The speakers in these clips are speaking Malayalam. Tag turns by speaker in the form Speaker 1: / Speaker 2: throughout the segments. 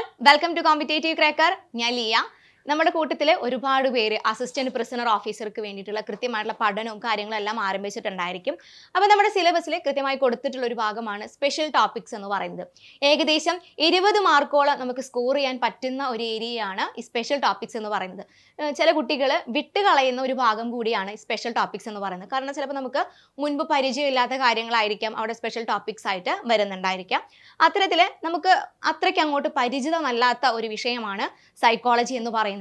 Speaker 1: all, welcome to Competitive Cracker. ഞാൻ ലിയ. നമ്മുടെ കൂട്ടത്തിലെ ഒരുപാട് പേര് അസിസ്റ്റന്റ് പ്രിസണർ ഓഫീസർക്ക് വേണ്ടിയിട്ടുള്ള കൃത്യമായിട്ടുള്ള പഠനവും കാര്യങ്ങളെല്ലാം ആരംഭിച്ചിട്ടുണ്ടായിരിക്കും. അപ്പോൾ നമ്മുടെ സിലബസിൽ കൃത്യമായി കൊടുത്തിട്ടുള്ള ഒരു ഭാഗമാണ് സ്പെഷ്യൽ ടോപ്പിക്സ് എന്ന് പറയുന്നത്. ഏകദേശം 20 മാർക്കോളം നമുക്ക് സ്കോർ ചെയ്യാൻ പറ്റുന്ന ഒരു ഏരിയയാണ് ഈ സ്പെഷ്യൽ ടോപ്പിക്സ് എന്ന് പറയുന്നത്. ചില കുട്ടികൾ വിട്ടുകളയുന്ന ഒരു ഭാഗം കൂടിയാണ് സ്പെഷ്യൽ ടോപ്പിക്സ് എന്ന് പറയുന്നത്. കാരണം ചിലപ്പോൾ നമുക്ക് മുൻപ് പരിചയമില്ലാത്ത കാര്യങ്ങളായിരിക്കാം അവിടെ സ്പെഷ്യൽ ടോപ്പിക്സ് ആയിട്ട് വരുന്നുണ്ടായിരിക്കാം. അത്തരത്തിൽ നമുക്ക് അത്രയ്ക്ക് അങ്ങോട്ട് പരിചിതമല്ലാത്ത ഒരു വിഷയമാണ് സൈക്കോളജി എന്ന് പറയുന്നത്.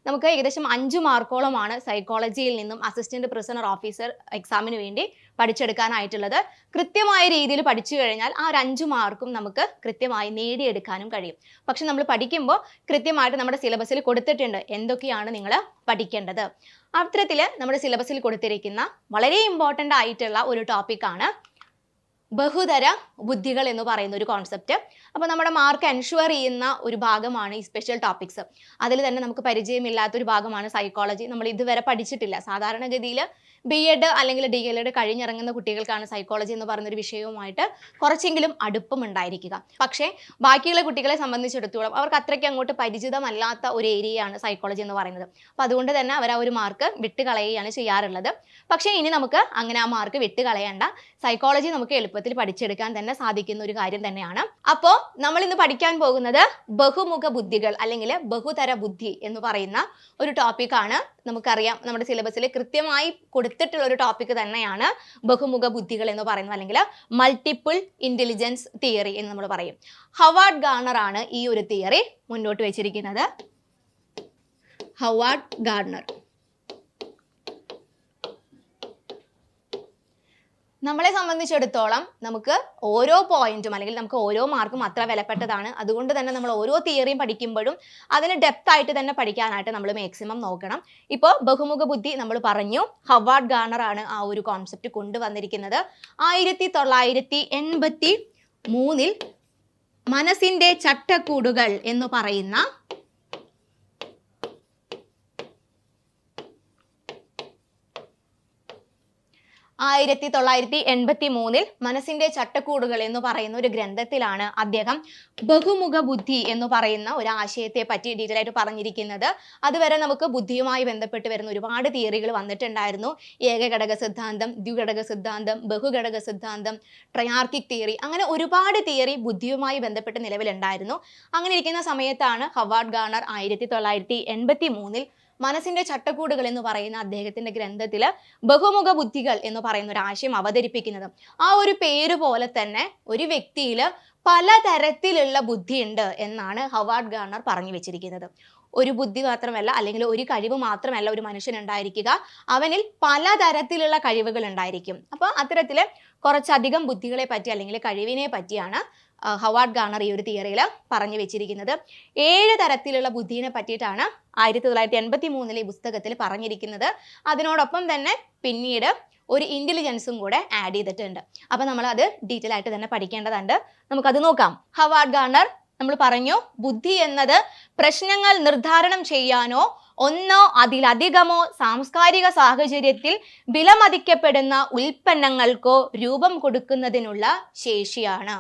Speaker 1: നമുക്ക് ഏകദേശം 5 മാർക്കോളമാണ് സൈക്കോളജിയിൽ നിന്നും അസിസ്റ്റന്റ് പ്രിസണർ ഓഫീസർ എക്സാമിന് വേണ്ടി പഠിച്ചെടുക്കാനായിട്ടുള്ളത്. കൃത്യമായ രീതിയിൽ പഠിച്ചു കഴിഞ്ഞാൽ ആ ഒരു 5 മാർക്കും നമുക്ക് കൃത്യമായി നേടിയെടുക്കാനും കഴിയും. പക്ഷെ നമ്മൾ പഠിക്കുമ്പോൾ കൃത്യമായിട്ട് നമ്മുടെ സിലബസിൽ കൊടുത്തിട്ടുണ്ട് എന്തൊക്കെയാണ് നിങ്ങൾ പഠിക്കേണ്ടത്. അത്തരത്തിൽ നമ്മുടെ സിലബസിൽ കൊടുത്തിരിക്കുന്ന വളരെ ഇമ്പോർട്ടൻ്റ് ആയിട്ടുള്ള ഒരു ടോപ്പിക്കാണ് ബഹുതര ബുദ്ധികൾ എന്ന് പറയുന്ന ഒരു കോൺസെപ്റ്റ്. അപ്പോൾ നമ്മുടെ മാർക്ക് എൻഷുവർ ചെയ്യുന്ന ഒരു ഭാഗമാണ് ഈ സ്പെഷ്യൽ ടോപ്പിക്സ്. അതിൽ തന്നെ നമുക്ക് പരിചയമില്ലാത്തൊരു ഭാഗമാണ് സൈക്കോളജി. നമ്മൾ ഇതുവരെ പഠിച്ചിട്ടില്ല. സാധാരണഗതിയിൽ BEd അല്ലെങ്കിൽ DLEd കഴിഞ്ഞിറങ്ങുന്ന കുട്ടികൾക്കാണ് സൈക്കോളജി എന്ന് പറയുന്നൊരു വിഷയവുമായിട്ട് കുറച്ചെങ്കിലും അടുപ്പം ഉണ്ടായിരിക്കുക. പക്ഷേ ബാക്കിയുള്ള കുട്ടികളെ സംബന്ധിച്ചിടത്തോളം അവർക്ക് അത്രയ്ക്ക് അങ്ങോട്ട് പരിചിതമല്ലാത്ത ഒരു ഏരിയയാണ് സൈക്കോളജി എന്ന് പറയുന്നത്. അപ്പോൾ അതുകൊണ്ട് തന്നെ അവർ ആ ഒരു മാർക്ക് വിട്ടുകളയുകയാണ് ചെയ്യാറുള്ളത്. പക്ഷേ ഇനി നമുക്ക് അങ്ങനെ ആ മാർക്ക് വിട്ടുകളയേണ്ട. സൈക്കോളജി നമുക്ക് എളുപ്പത്തിൽ പഠിച്ചെടുക്കാൻ തന്നെ സാധിക്കുന്ന ഒരു കാര്യം തന്നെയാണ്. അപ്പോൾ നമ്മൾ ഇന്ന് പഠിക്കാൻ പോകുന്നത് ബഹുമുഖ ബുദ്ധികൾ അല്ലെങ്കിൽ ബഹുതര ബുദ്ധി എന്ന് പറയുന്ന ഒരു ടോപ്പിക്കാണ്. നമുക്കറിയാം നമ്മുടെ സിലബസിൽ കൃത്യമായി കൊടുത്തിട്ടുള്ള ഒരു ടോപ്പിക് തന്നെയാണ് ബഹുമുഖ ബുദ്ധികൾ എന്ന് പറയുന്നത്, അല്ലെങ്കിൽ മൾട്ടിപ്പിൾ ഇന്റലിജൻസ് തിയറി എന്ന് നമ്മൾ പറയും. ഹവാർഡ് ഗാർണർ ആണ് ഈ ഒരു തിയറി മുന്നോട്ട് വെച്ചിരിക്കുന്നത്. ഹവാർഡ് ഗാർണർ നമ്മളെ സംബന്ധിച്ചിടത്തോളം നമുക്ക് ഓരോ പോയിന്റും അല്ലെങ്കിൽ നമുക്ക് ഓരോ മാർക്കും അത്ര വിലപ്പെട്ടതാണ്. അതുകൊണ്ട് തന്നെ നമ്മൾ ഓരോ തിയറിയും പഠിക്കുമ്പോഴും അതിന് ഡെപ്ത് ആയിട്ട് തന്നെ പഠിക്കാനായിട്ട് നമ്മൾ മാക്സിമം നോക്കണം. ഇപ്പോൾ ബഹുമുഖ ബുദ്ധി നമ്മൾ പറഞ്ഞു, ഹവാർഡ് ഗാർണർ ആണ് ആ ഒരു കോൺസെപ്റ്റ് കൊണ്ടുവന്നിരിക്കുന്നത്. 1983 മനസ്സിന്റെ ചട്ടക്കൂടുകൾ എന്ന് പറയുന്ന 1983 മനസ്സിന്റെ ചട്ടക്കൂടുകൾ എന്ന് പറയുന്ന ഒരു ഗ്രന്ഥത്തിലാണ് അദ്ദേഹം ബഹുമുഖ ബുദ്ധി എന്ന് പറയുന്ന ഒരു ആശയത്തെ പറ്റി ഡീറ്റെയിൽ ആയിട്ട് പറഞ്ഞിരിക്കുന്നത്. അതുവരെ നമുക്ക് ബുദ്ധിയുമായി ബന്ധപ്പെട്ട് വരുന്ന ഒരുപാട് തിയറികൾ വന്നിട്ടുണ്ടായിരുന്നു. ഏകഘടക സിദ്ധാന്തം, ദ്വിഘടക സിദ്ധാന്തം, ബഹുഘടക സിദ്ധാന്തം, ട്രയാർക്കിക് തിയറി, അങ്ങനെ ഒരുപാട് തിയറി ബുദ്ധിയുമായി ബന്ധപ്പെട്ട് നിലവിലുണ്ടായിരുന്നു. അങ്ങനെ ഇരിക്കുന്ന സമയത്താണ് ഹവാർഡ് ഗാർണർ 1983 മനസ്സിന്റെ ചട്ടക്കൂടുകൾ എന്ന് പറയുന്ന അദ്ദേഹത്തിന്റെ ഗ്രന്ഥത്തിൽ ബഹുമുഖ ബുദ്ധികൾ എന്ന് പറയുന്ന ഒരു ആശയം അവതരിപ്പിക്കുന്നത്. ആ ഒരു പേര് പോലെ തന്നെ ഒരു വ്യക്തിയിൽ പലതരത്തിലുള്ള ബുദ്ധിയുണ്ട് എന്നാണ് ഹവാർഡ് ഗാർണർ പറഞ്ഞു വെച്ചിരിക്കുന്നത്. ഒരു ബുദ്ധി മാത്രമല്ല, അല്ലെങ്കിൽ ഒരു കഴിവ് മാത്രമല്ല ഒരു മനുഷ്യൻ ഉണ്ടായിരിക്കുക, അവനിൽ പലതരത്തിലുള്ള കഴിവുകൾ ഉണ്ടായിരിക്കും. അപ്പോൾ അത്തരത്തിൽ കുറച്ചധികം ബുദ്ധികളെ പറ്റി അല്ലെങ്കിൽ കഴിവിനെ പറ്റിയാണ് ഹവാർഡ് ഗാർണർ ഈ ഒരു തിയറിയിൽ പറഞ്ഞു വെച്ചിരിക്കുന്നത്. 7 തരത്തിലുള്ള ബുദ്ധിയെ പറ്റിയിട്ടാണ് 1983 ഈ പുസ്തകത്തിൽ പറഞ്ഞിരിക്കുന്നത്. അതിനോടൊപ്പം തന്നെ പിന്നീട് ഒരു ഇന്റലിജൻസും കൂടെ ആഡ് ചെയ്തിട്ടുണ്ട്. അപ്പോൾ നമ്മൾ അത് ഡീറ്റെയിൽ ആയിട്ട് തന്നെ പഠിക്കേണ്ടതുണ്ട്. നമുക്കത് നോക്കാം. ഹവാർഡ് ഗാർണർ നമ്മൾ പറഞ്ഞു, ബുദ്ധി എന്നത് പ്രശ്നങ്ങൾ നിർദ്ധാരണം ചെയ്യാനോ ഒന്നോ അതിലധികമോ സാംസ്കാരിക സാഹചര്യത്തിൽ വിലമതിക്കപ്പെടുന്ന ഉൽപ്പന്നങ്ങൾക്കോ രൂപം കൊടുക്കുന്നതിനുള്ള ശേഷിയാണ്.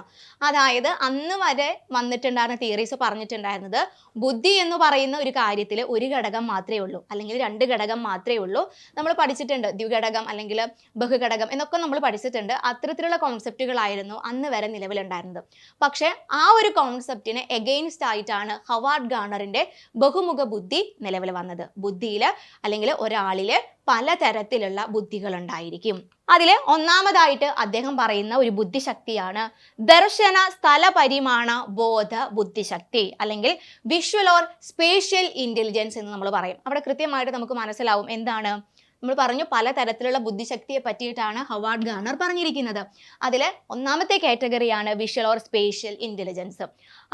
Speaker 1: അതായത് അന്ന് വരെ വന്നിട്ടുണ്ടായിരുന്ന തിയറീസ് പറഞ്ഞിട്ടുണ്ടായിരുന്നത് ബുദ്ധി എന്ന് പറയുന്ന ഒരു കാര്യത്തിൽ ഒരു ഘടകം മാത്രമേ ഉള്ളൂ, അല്ലെങ്കിൽ 2 ഘടകം മാത്രമേ ഉള്ളൂ. നമ്മൾ പഠിച്ചിട്ടുണ്ട്, ദ്വിഘടകം അല്ലെങ്കിൽ ബഹുഘടകം എന്നൊക്കെ നമ്മൾ പഠിച്ചിട്ടുണ്ട്. അത്തരത്തിലുള്ള കോൺസെപ്റ്റുകളായിരുന്നു അന്ന് വരെ നിലവിലുണ്ടായിരുന്നത്. പക്ഷേ ആ ഒരു കോൺസെപ്റ്റിന് എഗെയിൻസ്റ്റ് ആയിട്ടാണ് ഹവാർഡ് ഗാർണറിന്റെ ബഹുമുഖ ബുദ്ധി നിലവിൽ വന്നത്. ബുദ്ധിയിൽ അല്ലെങ്കിൽ ഒരാളില് പലതരത്തിലുള്ള ബുദ്ധികൾ ഉണ്ടായിരിക്കും. അതിൽ ഒന്നാമതായിട്ട് അദ്ദേഹം പറയുന്ന ഒരു ബുദ്ധിശക്തിയാണ് ദർശന സ്ഥല പരിമാണ ബോധ ബുദ്ധിശക്തി, അല്ലെങ്കിൽ വിഷ്വൽ ഓർ സ്പേഷ്യൽ ഇന്റലിജൻസ് എന്ന് നമ്മൾ പറയും. അവിടെ കൃത്യമായിട്ട് നമുക്ക് മനസ്സിലാവും എന്താണ് നമ്മൾ പറഞ്ഞു. പലതരത്തിലുള്ള ബുദ്ധിശക്തിയെ പറ്റിയിട്ടാണ് ഹവാർഡ് ഗാർണർ പറഞ്ഞിരിക്കുന്നത്. അതിൽ ഒന്നാമത്തെ കാറ്റഗറിയാണ് വിഷ്വൽ ഓർ സ്പേഷ്യൽ ഇന്റലിജൻസ്.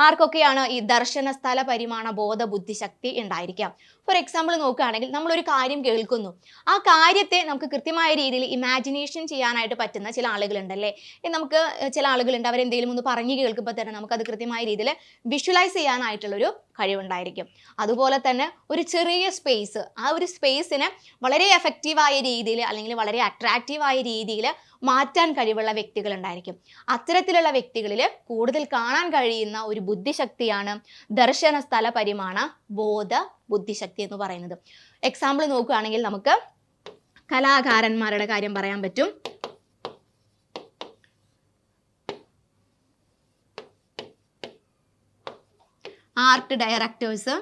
Speaker 1: ആർക്കൊക്കെയാണ് ഈ ദർശന സ്ഥല പരിമാണ ബോധ ബുദ്ധിശക്തി ഉണ്ടായിരിക്കാം? ഫോർ എക്സാമ്പിൾ നോക്കുകയാണെങ്കിൽ നമ്മളൊരു കാര്യം കേൾക്കുന്നു, ആ കാര്യത്തെ നമുക്ക് കൃത്യമായ രീതിയിൽ ഇമാജിനേഷൻ ചെയ്യാനായിട്ട് പറ്റുന്ന ചില ആളുകളുണ്ടല്ലേ. നമുക്ക് ചില ആളുകളുണ്ട്, അവരെന്തെങ്കിലും ഒന്ന് പറഞ്ഞു കേൾക്കുമ്പോൾ തന്നെ നമുക്കത് കൃത്യമായ രീതിയിൽ വിഷ്വലൈസ് ചെയ്യാനായിട്ടുള്ളൊരു കഴിവുണ്ടായിരിക്കും. അതുപോലെ തന്നെ ഒരു ചെറിയ സ്പേസ്, ആ ഒരു സ്പേസിനെ വളരെ എഫക്റ്റീവായ രീതിയിൽ അല്ലെങ്കിൽ വളരെ അട്രാക്റ്റീവായ രീതിയിൽ മാറ്റാൻ കഴിവുള്ള വ്യക്തികൾ ഉണ്ടായിരിക്കും. അത്തരത്തിലുള്ള വ്യക്തികളിൽ കൂടുതൽ കാണാൻ കഴിയുന്ന ഒരു ബുദ്ധിശക്തിയാണ് ദർശന സ്ഥല പരിമാണ ബോധ ബുദ്ധിശക്തി എന്ന് പറയുന്നത്. എക്സാമ്പിൾ നോക്കുകയാണെങ്കിൽ നമുക്ക് കലാകാരന്മാരുടെ കാര്യം പറയാൻ പറ്റും. ആർട്ട് ഡയറക്ടേഴ്സ്,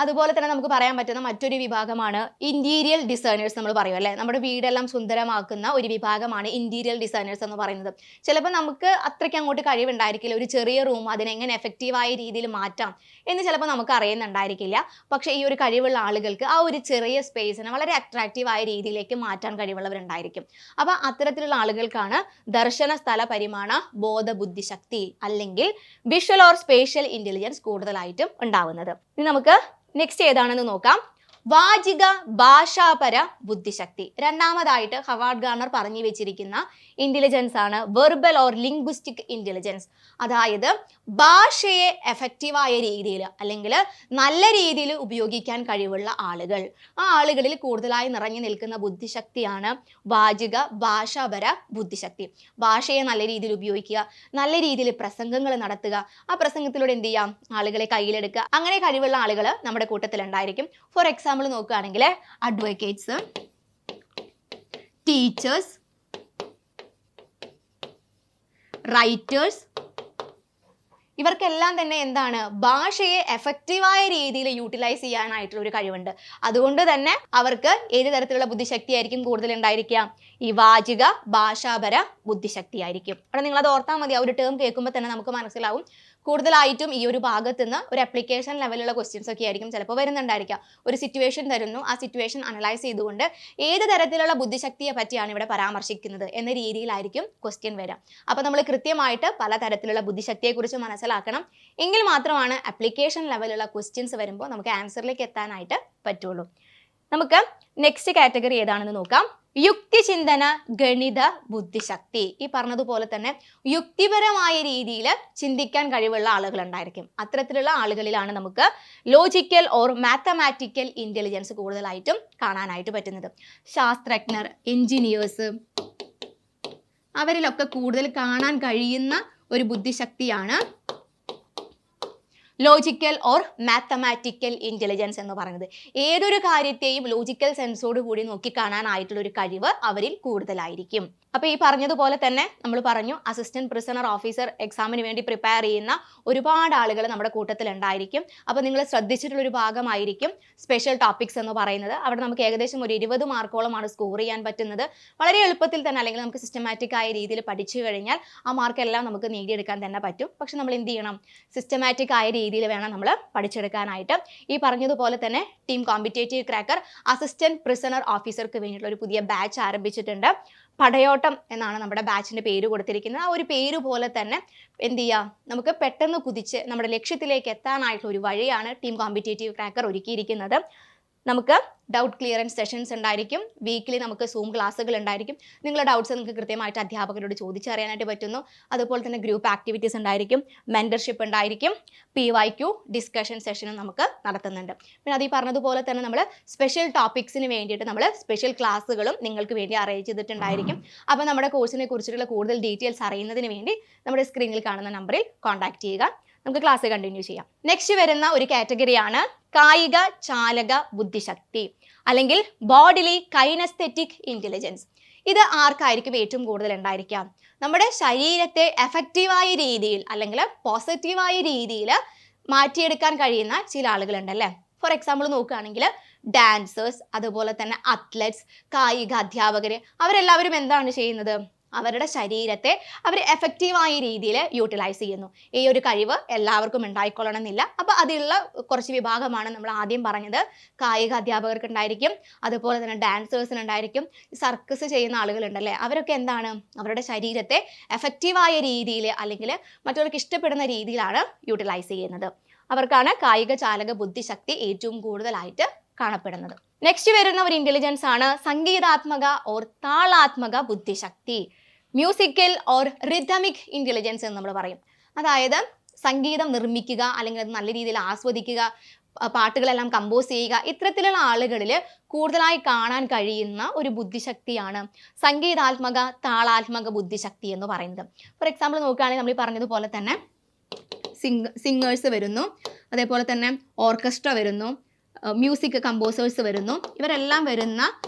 Speaker 1: അതുപോലെ തന്നെ നമുക്ക് പറയാൻ പറ്റുന്ന മറ്റൊരു വിഭാഗമാണ് ഇന്റീരിയർ ഡിസൈനേഴ്സ്. നമ്മൾ പറയും അല്ലേ, നമ്മുടെ വീടെല്ലാം സുന്ദരമാക്കുന്ന ഒരു വിഭാഗമാണ് ഇന്റീരിയർ ഡിസൈനേഴ്സ് എന്ന് പറയുന്നത്. ചിലപ്പോൾ നമുക്ക് അത്രയ്ക്ക് അങ്ങോട്ട് കഴിവുണ്ടായിരിക്കില്ല, ഒരു ചെറിയ റൂം അതിനെങ്ങനെ എഫക്റ്റീവായ രീതിയിൽ മാറ്റാം എന്ന് ചിലപ്പോൾ നമുക്ക് അറിയുന്നുണ്ടായിരിക്കില്ല. പക്ഷേ ഈ ഒരു കഴിവുള്ള ആളുകൾക്ക് ആ ഒരു ചെറിയ സ്പേസിനെ വളരെ അട്രാക്റ്റീവായ രീതിയിലേക്ക് മാറ്റാൻ കഴിവുള്ളവരുണ്ടായിരിക്കും. അപ്പോൾ അത്തരത്തിലുള്ള ആളുകൾക്കാണ് ദർശന സ്ഥല പരിമാണ ബോധ ബുദ്ധിശക്തി അല്ലെങ്കിൽ വിഷ്വൽ ഓർ സ്പേഷ്യൽ ഇന്റലിജൻസ് കൂടുതലായിട്ടും ഉണ്ടാവുന്നത്. ഇനി നമുക്ക് നെക്സ്റ്റ് ഏതാണെന്ന് നോക്കാം. വാചിക ഭാഷാപര ബുദ്ധിശക്തി. രണ്ടാമതായിട്ട് ഹവാർഡ് ഗാർണർ പറഞ്ഞു വെച്ചിരിക്കുന്ന ഇന്റലിജൻസ് ആണ് വെർബൽ ഓർ ലിംഗ്വിസ്റ്റിക് ഇന്റലിജൻസ്. അതായത് ഭാഷയെ എഫക്റ്റീവായ രീതിയിൽ അല്ലെങ്കിൽ നല്ല രീതിയിൽ ഉപയോഗിക്കാൻ കഴിവുള്ള ആളുകൾ. ആ ആളുകളിൽ കൂടുതലായി നിറഞ്ഞു നിൽക്കുന്ന ബുദ്ധിശക്തിയാണ് വാചിക ഭാഷാപര ബുദ്ധിശക്തി. ഭാഷയെ നല്ല രീതിയിൽ ഉപയോഗിക്കുക, നല്ല രീതിയിൽ പ്രസംഗങ്ങൾ നടത്തുക, ആ പ്രസംഗത്തിലൂടെ എന്ത് ചെയ്യാം, ആളുകളെ കയ്യിലെടുക്കുക. അങ്ങനെ കഴിവുള്ള ആളുകൾ നമ്മുടെ കൂട്ടത്തിൽ ഉണ്ടായിരിക്കും. ഫോർ എക്സാമ്പിൾ നോക്കുകയാണെങ്കിൽ അഡ്വക്കേറ്റ്സ്, ടീച്ചേഴ്സ്, റൈറ്റേഴ്സ്, ഇവർക്കെല്ലാം തന്നെ എന്താണ്, ഭാഷയെ എഫക്റ്റീവായ രീതിയിൽ യൂട്ടിലൈസ് ചെയ്യാനായിട്ടുള്ള ഒരു കഴിവുണ്ട്. അതുകൊണ്ട് തന്നെ അവർക്ക് ഏത് തരത്തിലുള്ള ബുദ്ധിശക്തി ആയിരിക്കും കൂടുതൽ ഉണ്ടായിരിക്കുക, ഈ വാചിക ഭാഷാപര ബുദ്ധിശക്തി ആയിരിക്കും. അവിടെ നിങ്ങളത് ഓർത്താൽ മതി. ആ ഒരു ടേം കേൾക്കുമ്പോൾ തന്നെ നമുക്ക് മനസ്സിലാവും കൂടുതലായിട്ടും ഈ ഒരു ഭാഗത്ത് നിന്ന് ഒരു അപ്ലിക്കേഷൻ ലെവലുള്ള ക്വസ്റ്റ്യൻസ് ഒക്കെ ആയിരിക്കും ചിലപ്പോൾ വരുന്നുണ്ടായിരിക്കുക. ഒരു സിറ്റുവേഷൻ തരുന്നു, ആ സിറ്റുവേഷൻ അനലൈസ് ചെയ്തുകൊണ്ട് ഏത് തരത്തിലുള്ള ബുദ്ധിശക്തിയെ പറ്റിയാണ് ഇവിടെ പരാമർശിക്കുന്നത് എന്ന രീതിയിലായിരിക്കും ക്വസ്റ്റ്യൻ വരാം. അപ്പോൾ നമ്മൾ കൃത്യമായിട്ട് പല തരത്തിലുള്ള ബുദ്ധിശക്തിയെക്കുറിച്ച് മനസ്സിലാക്കണം. എങ്കിൽ മാത്രമാണ് അപ്ലിക്കേഷൻ ലെവലുള്ള ക്വസ്റ്റ്യൻസ് വരുമ്പോൾ നമുക്ക് ആൻസറിലേക്ക് എത്താനായിട്ട് പറ്റുള്ളൂ. നമുക്ക് നെക്സ്റ്റ് കാറ്റഗറി ഏതാണെന്ന് നോക്കാം. യുക്തിചിന്തന ഗണിത ബുദ്ധിശക്തി. ഈ പറഞ്ഞതുപോലെ തന്നെ യുക്തിപരമായ രീതിയിൽ ചിന്തിക്കാൻ കഴിവുള്ള ആളുകൾ ഉണ്ടായിരിക്കും. അത്തരത്തിലുള്ള ആളുകളിലാണ് നമുക്ക് ലോജിക്കൽ ഓർ മാത്തമാറ്റിക്കൽ ഇന്റലിജൻസ് കൂടുതലായിട്ടും കാണാനായിട്ട് പറ്റുന്നത്. ശാസ്ത്രജ്ഞർ, എഞ്ചിനീയേഴ്സ്, അവരിലൊക്കെ കൂടുതൽ കാണാൻ കഴിയുന്ന ഒരു ബുദ്ധിശക്തിയാണ് ലോജിക്കൽ ഓർ മാത്തമാറ്റിക്കൽ ഇന്റലിജൻസ് എന്ന് പറയുന്നത്. ഏതൊരു കാര്യത്തെയും ലോജിക്കൽ സെൻസോട് കൂടി നോക്കി കാണാനായിട്ടുള്ള ഒരു കഴിവ് അവരിൽ കൂടുതലായിരിക്കും. അപ്പോൾ ഈ പറഞ്ഞതുപോലെ തന്നെ നമ്മൾ പറഞ്ഞു അസിസ്റ്റന്റ് പ്രിസണർ ഓഫീസർ എക്സാമിന് വേണ്ടി പ്രിപ്പയർ ചെയ്യുന്ന ഒരുപാട് ആളുകൾ നമ്മുടെ കൂട്ടത്തിൽ ഉണ്ടായിരിക്കും. അപ്പോൾ നിങ്ങൾ ശ്രദ്ധിച്ചിട്ടുള്ള ഒരു ഭാഗമായിരിക്കും സ്പെഷ്യൽ ടോപ്പിക്സ് എന്ന് പറയുന്നത്. അവിടെ നമുക്ക് ഏകദേശം ഒരു 20 മാർക്കോളമാണ് സ്കോർ ചെയ്യാൻ പറ്റുന്നത്. വളരെ എളുപ്പത്തിൽ തന്നെ അല്ലെങ്കിൽ നമുക്ക് സിസ്റ്റമാറ്റിക് ആയ രീതിയിൽ പഠിച്ചു കഴിഞ്ഞാൽ ആ മാർക്കെല്ലാം നമുക്ക് നേടിയെടുക്കാൻ തന്നെ പറ്റും. പക്ഷെ നമ്മൾ എന്ത് ചെയ്യണം, സിസ്റ്റമാറ്റിക് ആയ രീതിയിൽ വേണം നമ്മൾ പഠിച്ചെടുക്കാനായിട്ട്. ഈ പറഞ്ഞതുപോലെ തന്നെ team competitive cracker assistant prisoner ഓഫീസർക്ക് വേണ്ടിയിട്ടുള്ള ഒരു പുതിയ ബാച്ച് ആരംഭിച്ചിട്ടുണ്ട്. പടയോട്ടം എന്നാണ് നമ്മുടെ ബാച്ചിന്റെ പേര് കൊടുത്തിരിക്കുന്നത്. ആ ഒരു പേര് പോലെ തന്നെ എന്ത് ചെയ്യാം, നമുക്ക് പെട്ടെന്ന് കുതിച്ച് നമ്മുടെ ലക്ഷ്യത്തിലേക്ക് എത്താനായിട്ടുള്ള ഒരു വഴിയാണ് ടീം കോമ്പറ്റേറ്റീവ് ക്രാക്കർ ഒരുക്കിയിരിക്കുന്നത്. നമുക്ക് ഡൗട്ട് ക്ലിയറൻസ് സെഷൻസ് ഉണ്ടായിരിക്കും. വീക്കിലി നമുക്ക് സൂം ക്ലാസ്സുകൾ ഉണ്ടായിരിക്കും. നിങ്ങളുടെ ഡൗട്ട്സ് നിങ്ങൾക്ക് കൃത്യമായിട്ട് അധ്യാപകരോട് ചോദിച്ചറിയാനായിട്ട് പറ്റുന്നു. അതുപോലെ തന്നെ ഗ്രൂപ്പ് ആക്ടിവിറ്റീസ് ഉണ്ടായിരിക്കും, മെന്റർഷിപ്പ് ഉണ്ടായിരിക്കും, PYQ ഡിസ്കഷൻ സെഷനും നമുക്ക് നടത്തുന്നുണ്ട്. പിന്നെ അത് ഈ പറഞ്ഞതുപോലെ തന്നെ നമ്മൾ സ്പെഷ്യൽ ടോപ്പിക്സിന് വേണ്ടിയിട്ട് നമ്മൾ സ്പെഷ്യൽ ക്ലാസ്സുകളും നിങ്ങൾക്ക് വേണ്ടി അറേഞ്ച് ചെയ്തിട്ടുണ്ടായിരിക്കും. അപ്പോൾ നമ്മുടെ കോഴ്സിനെ കുറിച്ചിട്ടുള്ള കൂടുതൽ ഡീറ്റെയിൽസ് അറിയുന്നതിന് വേണ്ടി നമ്മുടെ സ്ക്രീനിൽ കാണുന്ന നമ്പറിൽ കോൺടാക്ട് ചെയ്യുക. നമുക്ക് ക്ലാസ് കണ്ടിന്യൂ ചെയ്യാം. നെക്സ്റ്റ് വരുന്ന ഒരു കാറ്റഗറിയാണ് കായിക ചാലക ബുദ്ധിശക്തി അല്ലെങ്കിൽ ബോഡിലി കൈനസ്തെറ്റിക് ഇന്റലിജൻസ്. ഇത് ആർക്കായിരിക്കും ഏറ്റവും കൂടുതൽ ഉണ്ടായിരിക്കാം? നമ്മുടെ ശരീരത്തെ എഫക്റ്റീവായ രീതിയിൽ അല്ലെങ്കിൽ പോസിറ്റീവായ രീതിയിൽ മാറ്റിയെടുക്കാൻ കഴിയുന്ന ചില ആളുകളുണ്ടല്ലേ. ഫോർ എക്സാമ്പിൾ നോക്കുകയാണെങ്കിൽ ഡാൻസേഴ്സ്, അതുപോലെ തന്നെ അത്ലറ്റ്സ്, കായിക അധ്യാപകർ, അവരെല്ലാവരും എന്താണ് ചെയ്യുന്നത്? അവരുടെ ശരീരത്തെ അവർ എഫക്റ്റീവായ രീതിയിൽ യൂട്ടിലൈസ് ചെയ്യുന്നു. ഈ ഒരു കഴിവ് എല്ലാവർക്കും ഉണ്ടായിക്കൊള്ളണമെന്നില്ല. അപ്പോൾ അതിലുള്ള കുറച്ച് വിഭാഗമാണ് നമ്മൾ ആദ്യം പറഞ്ഞത്. കായിക അധ്യാപകർക്ക് ഉണ്ടായിരിക്കും, അതുപോലെ തന്നെ ഡാൻസേഴ്സിന് ഉണ്ടായിരിക്കും, സർക്കസ് ചെയ്യുന്ന ആളുകളുണ്ടല്ലേ, അവരൊക്കെ എന്താണ് അവരുടെ ശരീരത്തെ എഫക്റ്റീവായ രീതിയിൽ അല്ലെങ്കിൽ മറ്റുള്ളവർക്ക് ഇഷ്ടപ്പെടുന്ന രീതിയിലാണ് യൂട്ടിലൈസ് ചെയ്യുന്നത്. അവർക്കാണ് കായിക ചാലക ബുദ്ധിശക്തി ഏറ്റവും കൂടുതലായിട്ട് കാണപ്പെടുന്നത്. നെക്സ്റ്റ് വരുന്ന ഒരു ഇന്റലിജൻസ് ആണ് സംഗീതാത്മക ഓർ താളാത്മക ബുദ്ധിശക്തി, മ്യൂസിക്കൽ ഓർ റിതമിക് ഇന്റലിജൻസ് എന്ന് നമ്മൾ പറയും. അതായത് സംഗീതം നിർമ്മിക്കുക അല്ലെങ്കിൽ അത് നല്ല രീതിയിൽ ആസ്വദിക്കുക, പാട്ടുകളെല്ലാം കമ്പോസ് ചെയ്യുക, ഇത്തരത്തിലുള്ള ആളുകളിൽ കൂടുതലായി കാണാൻ കഴിയുന്ന ഒരു ബുദ്ധിശക്തിയാണ് സംഗീതാത്മക താളാത്മക ബുദ്ധിശക്തി എന്ന് പറയുന്നത്. ഫോർ എക്സാമ്പിൾ നോക്കുകയാണെങ്കിൽ നമ്മൾ ഈ പറഞ്ഞതുപോലെ തന്നെ സിംഗേഴ്സ് വരുന്നു, അതേപോലെ തന്നെ ഓർക്കസ്ട്ര വരുന്നു, മ്യൂസിക് കമ്പോസേഴ്സ് വരുന്നു. ഇവരെല്ലാം വരുന്ന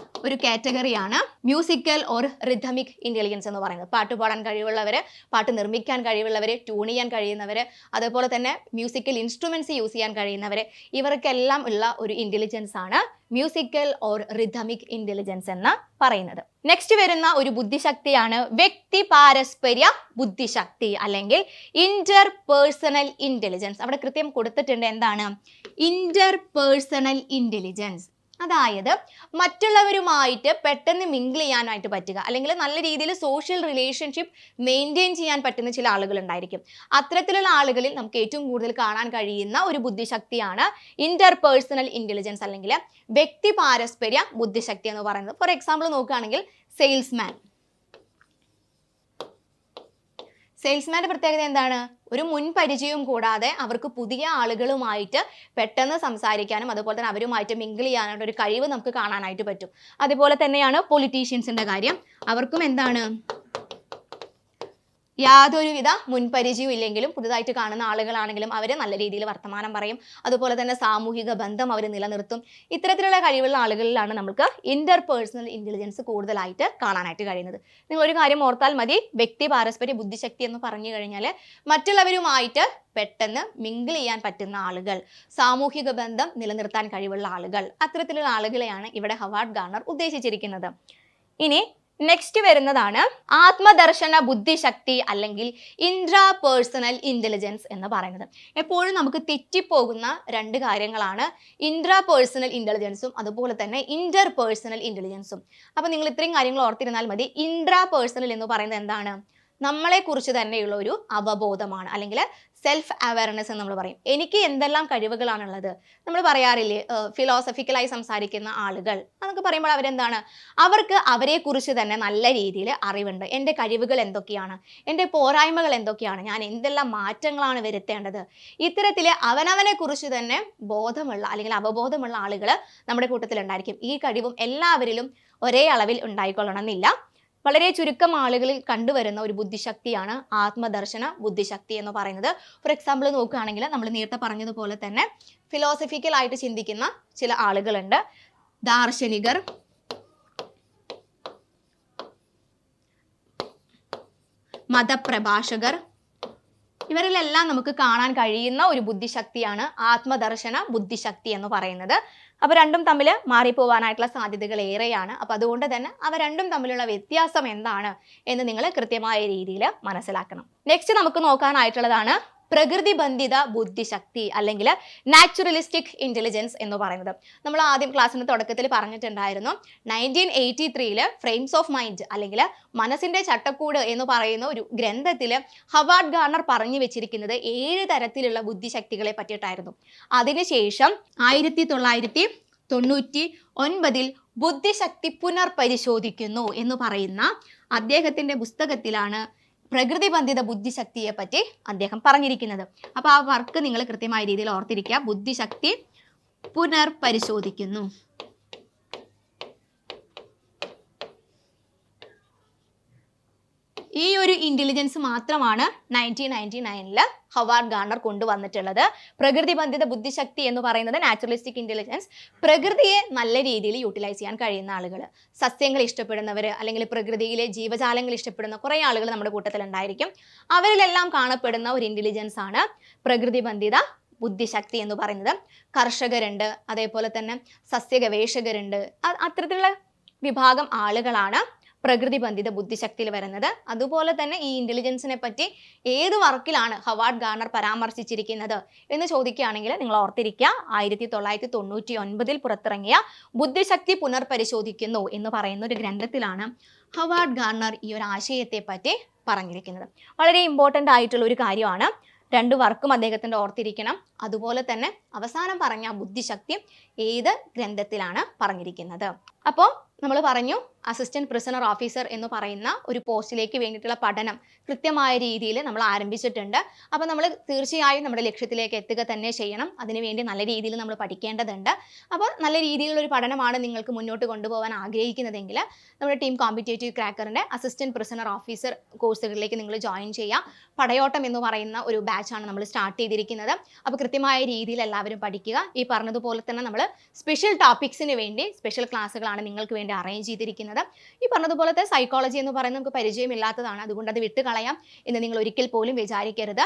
Speaker 1: ഒരു കാറ്റഗറിയാണ് മ്യൂസിക്കൽ ഓർ റിഥമിക് ഇന്റലിജൻസ് എന്ന് പറയുന്നത്. പാട്ട് പാടാൻ കഴിവുള്ളവർ, പാട്ട് നിർമ്മിക്കാൻ കഴിവുള്ളവർ, ട്യൂൺ ചെയ്യാൻ കഴിയുന്നവർ, അതുപോലെ തന്നെ മ്യൂസിക്കൽ ഇൻസ്ട്രുമെന്റ്സ് യൂസ് ചെയ്യാൻ കഴിയുന്നവർ, ഇവർക്കെല്ലാം ഉള്ള ഒരു ഇന്റലിജൻസ് ആണ് മ്യൂസിക്കൽ ഓർ റിഥമിക് ഇന്റലിജൻസ് എന്ന് പറയുന്നത്. നെക്സ്റ്റ് വരുന്ന ഒരു ബുദ്ധിശക്തിയാണ് വ്യക്തി പാരസ്പര്യ ബുദ്ധിശക്തി അല്ലെങ്കിൽ ഇന്റർ പേഴ്സണൽ ഇന്റലിജൻസ്. അവിടെ കൃത്യം കൊടുത്തിട്ടുണ്ട് എന്താണ് ഇന്റർ പേഴ്സണൽ ഇന്റലിജൻസ്. അതായത് മറ്റുള്ളവരുമായിട്ട് പെട്ടെന്ന് മിങ്കിൾ ചെയ്യാനായിട്ട് പറ്റുക, അല്ലെങ്കിൽ നല്ല രീതിയിൽ സോഷ്യൽ റിലേഷൻഷിപ്പ് മെയിൻറ്റെയിൻ ചെയ്യാൻ പറ്റുന്ന ചില ആളുകൾ ഉണ്ടായിരിക്കും. അത്തരത്തിലുള്ള ആളുകളിൽ നമുക്ക് ഏറ്റവും കൂടുതൽ കാണാൻ കഴിയുന്ന ഒരു ബുദ്ധിശക്തിയാണ് ഇന്റർ പേഴ്സണൽ ഇന്റലിജൻസ് അല്ലെങ്കിൽ വ്യക്തി പാരസ്പര്യ ബുദ്ധിശക്തി എന്ന് പറയുന്നത്. ഫോർ എക്സാമ്പിൾ നോക്കുകയാണെങ്കിൽ സെയിൽസ്മാൻ്റെ പ്രത്യേകത എന്താണ്? ഒരു മുൻപരിചയവും കൂടാതെ അവർക്ക് പുതിയ ആളുകളുമായിട്ട് പെട്ടെന്ന് സംസാരിക്കാനും അതുപോലെ തന്നെ അവരുമായിട്ട് മിങ്കിൾ ചെയ്യാനുള്ള ഒരു കഴിവ് നമുക്ക് കാണാനായിട്ട് പറ്റും. അതുപോലെ തന്നെയാണ് പൊളിറ്റീഷ്യൻസിൻ്റെ കാര്യം. അവർക്കും എന്താണ് യാതൊരുവിധ മുൻപരിചയവും ഇല്ലെങ്കിലും പുതുതായിട്ട് കാണുന്ന ആളുകളാണെങ്കിലും അവർ നല്ല രീതിയിൽ വർത്തമാനം പറയും. അതുപോലെ തന്നെ സാമൂഹിക ബന്ധം അവർ നിലനിർത്തും. ഇത്തരത്തിലുള്ള കഴിവുള്ള ആളുകളിലാണ് നമുക്ക് ഇന്റർ പേഴ്സണൽ ഇന്റലിജൻസ് കൂടുതലായിട്ട് കാണാനായിട്ട് കഴിയുന്നത്. നിങ്ങൾ ഒരു കാര്യം ഓർത്താൽ മതി, വ്യക്തി പാരസ്പര്യ ബുദ്ധിശക്തി എന്ന് പറഞ്ഞു കഴിഞ്ഞാൽ മറ്റുള്ളവരുമായിട്ട് പെട്ടെന്ന് മിങ്കിൾ ചെയ്യാൻ പറ്റുന്ന ആളുകൾ, സാമൂഹിക ബന്ധം നിലനിർത്താൻ കഴിവുള്ള ആളുകൾ, അത്തരത്തിലുള്ള ആളുകളെയാണ് ഇവിടെ ഹവാർഡ് ഗാർണർ ഉദ്ദേശിച്ചിരിക്കുന്നത്. ഇനി നെക്സ്റ്റ് വരുന്നതാണ് ആത്മദർശന ബുദ്ധിശക്തി അല്ലെങ്കിൽ ഇൻട്രാ പേഴ്സണൽ ഇന്റലിജൻസ് എന്ന് പറയുന്നത്. എപ്പോഴും നമുക്ക് തെറ്റിപ്പോകുന്ന രണ്ട് കാര്യങ്ങളാണ് ഇൻട്രാ പേഴ്സണൽ ഇന്റലിജൻസും അതുപോലെ തന്നെ ഇന്റർ പേഴ്സണൽ ഇന്റലിജൻസും. അപ്പോൾ നിങ്ങൾ ഇത്രയും കാര്യങ്ങൾ ഓർത്തിരുന്നാൽ മതി. ഇൻട്രാ പേഴ്സണൽ എന്ന് പറയുന്നത് എന്താണ്? നമ്മളെക്കുറിച്ച് തന്നെയുള്ള ഒരു അവബോധമാണ്, അല്ലെങ്കിൽ സെൽഫ് അവയർനെസ് എന്ന് നമ്മൾ പറയും. എനിക്ക് എന്തെല്ലാം കഴിവുകളാണുള്ളത് നമ്മൾ പറയാറില്ലേ, ഫിലോസഫിക്കലായി സംസാരിക്കുന്ന ആളുകൾ എന്നൊക്കെ പറയുമ്പോൾ അവരെന്താണ്, അവർക്ക് അവരെക്കുറിച്ച് തന്നെ നല്ല രീതിയിൽ അറിവുണ്ട്. എൻ്റെ കഴിവുകൾ എന്തൊക്കെയാണ്, എൻ്റെ പോരായ്മകൾ എന്തൊക്കെയാണ്, ഞാൻ എന്തെല്ലാം മാറ്റങ്ങളാണ് വരുത്തേണ്ടത്. ഇത്തരത്തിൽ അവനവനെ കുറിച്ച് തന്നെ ബോധമുള്ള അല്ലെങ്കിൽ അവബോധമുള്ള ആളുകൾ നമ്മുടെ കൂട്ടത്തിലുണ്ടായിരിക്കും. ഈ കഴിവും എല്ലാവരിലും ഒരേ അളവിൽ ഉണ്ടായിക്കൊള്ളണമെന്നില്ല. വളരെ ചുരുക്കം ആളുകളിൽ കണ്ടുവരുന്ന ഒരു ബുദ്ധിശക്തിയാണ് ആത്മദർശന ബുദ്ധിശക്തി എന്ന് പറയുന്നത്. ഫോർ എക്സാമ്പിൾ നോക്കുകയാണെങ്കിൽ നമ്മൾ നേരത്തെ പറഞ്ഞതുപോലെ തന്നെ ഫിലോസഫിക്കലായിട്ട് ചിന്തിക്കുന്ന ചില ആളുകളുണ്ട്, ദാർശനികർ, മതപ്രഭാഷകർ. ഇവരിലെല്ലാം നമുക്ക് കാണാൻ കഴിയുന്ന ഒരു ബുദ്ധിശക്തിയാണ് ആത്മദർശന ബുദ്ധിശക്തി എന്ന് പറയുന്നത്. അപ്പോൾ രണ്ടും തമ്മിൽ മാറിപ്പോവാനായിട്ടുള്ള സാധ്യതകൾ ഏറെയാണ്. അപ്പോൾ അതുകൊണ്ട് തന്നെ അവ രണ്ടും തമ്മിലുള്ള വ്യത്യാസം എന്താണ് എന്ന് നിങ്ങൾ കൃത്യമായ രീതിയിൽ മനസ്സിലാക്കണം. നെക്സ്റ്റ് നമുക്ക് നോക്കാനായിട്ടുള്ളതാണ് പ്രകൃതിബന്ധിത ബുദ്ധിശക്തി അല്ലെങ്കിൽ നാച്ചുറലിസ്റ്റിക് ഇന്റലിജൻസ് എന്ന് പറയുന്നത്. നമ്മൾ ആദ്യം ക്ലാസ്സിന്റെ തുടക്കത്തിൽ പറഞ്ഞിട്ടുണ്ടായിരുന്നു, 1983 ഫ്രെയിംസ് ഓഫ് മൈൻഡ് അല്ലെങ്കിൽ മനസ്സിന്റെ ചട്ടക്കൂട് എന്ന് പറയുന്ന ഒരു ഗ്രന്ഥത്തിൽ ഹവാർഡ് ഗാർണർ പറഞ്ഞു വെച്ചിരിക്കുന്നത് 7 തരത്തിലുള്ള ബുദ്ധിശക്തികളെ പറ്റിയിട്ടായിരുന്നു. അതിനുശേഷം 1999 ബുദ്ധിശക്തി പുനർപരിശോധിക്കുന്നു എന്ന് പറയുന്ന അദ്ദേഹത്തിന്റെ പുസ്തകത്തിലാണ് പ്രകൃതിബന്ധിത ബുദ്ധിശക്തിയെ പറ്റി അദ്ദേഹം പറഞ്ഞിരിക്കുന്നത്. അപ്പോൾ ആ വർക്ക് നിങ്ങൾ കൃത്യമായ രീതിയിൽ ഓർത്തിരിക്കുക. ബുദ്ധിശക്തി പുനർപരിശോധിക്കുന്നു. ഈ ഒരു ഇന്റലിജൻസ് മാത്രമാണ് 1999 ഹവാർഡ് ഗാർണർ കൊണ്ടുവന്നിട്ടുള്ളത്. പ്രകൃതിബന്ധിത ബുദ്ധിശക്തി എന്ന് പറയുന്നത് നാച്ചുറലിസ്റ്റിക് ഇന്റലിജൻസ്, പ്രകൃതിയെ നല്ല രീതിയിൽ യൂട്ടിലൈസ് ചെയ്യാൻ കഴിയുന്ന ആളുകൾ, സസ്യങ്ങൾ ഇഷ്ടപ്പെടുന്നവർ അല്ലെങ്കിൽ പ്രകൃതിയിലെ ജീവജാലങ്ങൾ ഇഷ്ടപ്പെടുന്ന കുറേ ആളുകൾ നമ്മുടെ കൂട്ടത്തിൽ ഉണ്ടായിരിക്കും. അവരിലെല്ലാം കാണപ്പെടുന്ന ഒരു ഇന്റലിജൻസ് ആണ് പ്രകൃതിബന്ധിത ബുദ്ധിശക്തി എന്ന് പറയുന്നത്. കർഷകരുണ്ട്, അതേപോലെ തന്നെ സസ്യഗവേഷകരുണ്ട്, അത്തരത്തിലുള്ള വിഭാഗം ആളുകളാണ് പ്രകൃതിബന്ധിത ബുദ്ധിശക്തിയിൽ വരുന്നത്. അതുപോലെ തന്നെ ഈ ഇന്റലിജൻസിനെ പറ്റി ഏത് വർക്കിലാണ് ഹവാർഡ് ഗാർണർ പരാമർശിച്ചിരിക്കുന്നത് എന്ന് ചോദിക്കുകയാണെങ്കിൽ നിങ്ങൾ ഓർത്തിരിക്കുക, 1999 പുറത്തിറങ്ങിയ ബുദ്ധിശക്തി പുനർപരിശോധിക്കുന്നു എന്ന് പറയുന്ന ഒരു ഗ്രന്ഥത്തിലാണ് ഹവാർഡ് ഗാർണർ ഈ ഒരു ആശയത്തെ പറ്റി പറഞ്ഞിരിക്കുന്നത്. വളരെ ഇമ്പോർട്ടൻ്റ് ആയിട്ടുള്ള ഒരു കാര്യമാണ്. 2 വർക്കും അദ്ദേഹത്തിൻ്റെ ഓർത്തിരിക്കണം. അതുപോലെ തന്നെ അവസാനം പറഞ്ഞ ബുദ്ധിശക്തി ഏത് ഗ്രന്ഥത്തിലാണ് പറഞ്ഞിരിക്കുന്നത്. അപ്പോൾ നമ്മൾ പറഞ്ഞു അസിസ്റ്റന്റ് പ്രിസണർ ഓഫീസർ എന്ന് പറയുന്ന ഒരു പോസ്റ്റിലേക്ക് വേണ്ടിയിട്ടുള്ള പഠനം കൃത്യമായ രീതിയിൽ നമ്മൾ ആരംഭിച്ചിട്ടുണ്ട്. അപ്പോൾ നമ്മൾ തീർച്ചയായും നമ്മുടെ ലക്ഷ്യത്തിലേക്ക് എത്തുക തന്നെ ചെയ്യണം. അതിനുവേണ്ടി നല്ല രീതിയിൽ നമ്മൾ പഠിക്കേണ്ടതുണ്ട്. അപ്പോൾ നല്ല രീതിയിലുള്ള ഒരു പഠനമാണ് നിങ്ങൾക്ക് മുന്നോട്ട് കൊണ്ടുപോകാൻ ആഗ്രഹിക്കുന്നതെങ്കിൽ നമ്മുടെ ടീം കോമ്പറ്റേറ്റീവ് ക്രാക്കറിൻ്റെ അസിസ്റ്റന്റ് പ്രിസണർ ഓഫീസർ കോഴ്സുകളിലേക്ക് നിങ്ങൾ ജോയിൻ ചെയ്യുക. പടയോട്ടം എന്ന് പറയുന്ന ഒരു ബാച്ചാണ് നമ്മൾ സ്റ്റാർട്ട് ചെയ്തിരിക്കുന്നത്. അപ്പോൾ കൃത്യമായ രീതിയിൽ എല്ലാവരും പഠിക്കുക. ഈ പറഞ്ഞതുപോലെ തന്നെ നമ്മൾ സ്പെഷ്യൽ ടോപ്പിക്സിന് വേണ്ടി സ്പെഷ്യൽ ക്ലാസ്സുകളാണ് നിങ്ങൾക്ക് വേണ്ടി അറേഞ്ച് ചെയ്തിരിക്കുന്നത്. ഈ പറഞ്ഞതുപോലത്തെ സൈക്കോളജി എന്ന് പറയുന്നത് നമുക്ക് പരിചയമില്ലാത്തതാണ്, അതുകൊണ്ട് അത് വിട്ട് കളയാം എന്ന് നിങ്ങൾ ഒരിക്കൽ പോലും വിചാരിക്കരുത്.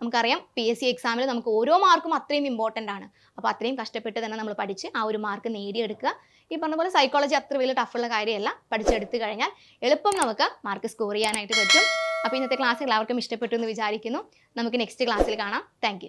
Speaker 1: നമുക്കറിയാം PSC എക്സാമിൽ നമുക്ക് ഓരോ മാർക്കും അത്രയും ഇമ്പോർട്ടൻ്റ് ആണ്. അപ്പോൾ അത്രയും കഷ്ടപ്പെട്ട് തന്നെ നമ്മൾ പഠിച്ച് ആ ഒരു മാർക്ക് നേടിയെടുക്കുക. ഈ പറഞ്ഞ പോലെ സൈക്കോളജി അത്ര വലിയ ടഫുള്ള കാര്യമല്ല. പഠിച്ചെടുത്ത് കഴിഞ്ഞാൽ എളുപ്പം നമുക്ക് മാർക്ക് സ്കോർ ചെയ്യാനായിട്ട് പറ്റും. അപ്പോൾ ഇന്നത്തെ ക്ലാസ് എല്ലാവർക്കും ഇഷ്ടപ്പെട്ടു എന്ന് വിചാരിക്കുന്നു. നമുക്ക് നെക്സ്റ്റ് ക്ലാസ്സിൽ കാണാം. താങ്ക്